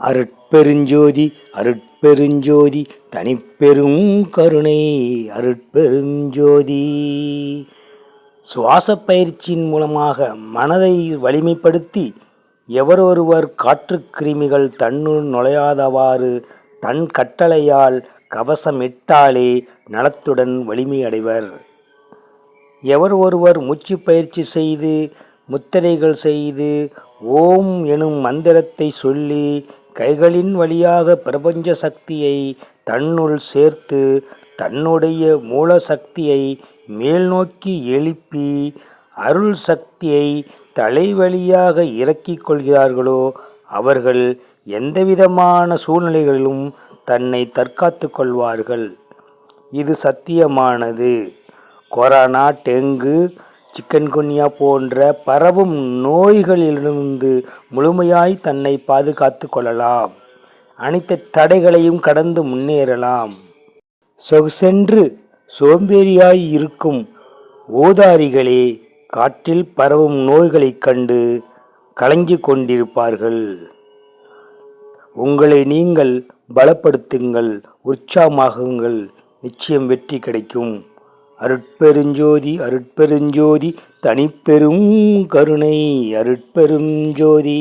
அருட்பெருஞ்சோதி அருட்பெருஞ்சோதி தனிப்பெரும் கருணை அருட்பெருஞ்சோதி. சுவாச பயிற்சியின் மூலமாக மனதை வலிமைப்படுத்தி எவரொருவர் காற்று கிருமிகள் தன்னுள் நுழையாதவாறு தன் கட்டளையால் கவசமிட்டாலே நலத்துடன் வலிமை அடைவர். எவர் ஒருவர் மூச்சு பயிற்சி செய்து முத்திரைகள் செய்து ஓம் எனும் மந்திரத்தை சொல்லி கைகளின் வழியாக பிரபஞ்ச சக்தியை தன்னுள் சேர்த்து தன்னுடைய மூல சக்தியை மேல் நோக்கி எழுப்பி அருள் சக்தியை தலைவழியாக இறக்கிக் கொள்கிறார்களோ அவர்கள் எந்தவிதமான சூழ்நிலைகளிலும் தன்னை தற்காத்து கொள்வார்கள். இது சத்தியமானது. கொரோனா, டெங்கு, சிக்கன்குன்யா போன்ற பரவும் நோய்களிலிருந்து முழுமையாய் தன்னை பாதுகாத்து கொள்ளலாம். அனைத்து தடைகளையும் கடந்து முன்னேறலாம். சொகுசென்று சோம்பேறியாய் இருக்கும் ஓதாரிகளே காற்றில் பரவும் நோய்களைக் கண்டு கலங்கிக் கொண்டிருப்பார்கள். உங்களை நீங்கள் பலப்படுத்துங்கள், உற்சாகமாகுங்கள், நிச்சயம் வெற்றி கிடைக்கும். அருட்பெருஞ்சோதி அருட்பெருஞ்சோதி தனிப்பெரும் கருணை அருட்பெருஞ்சோதி.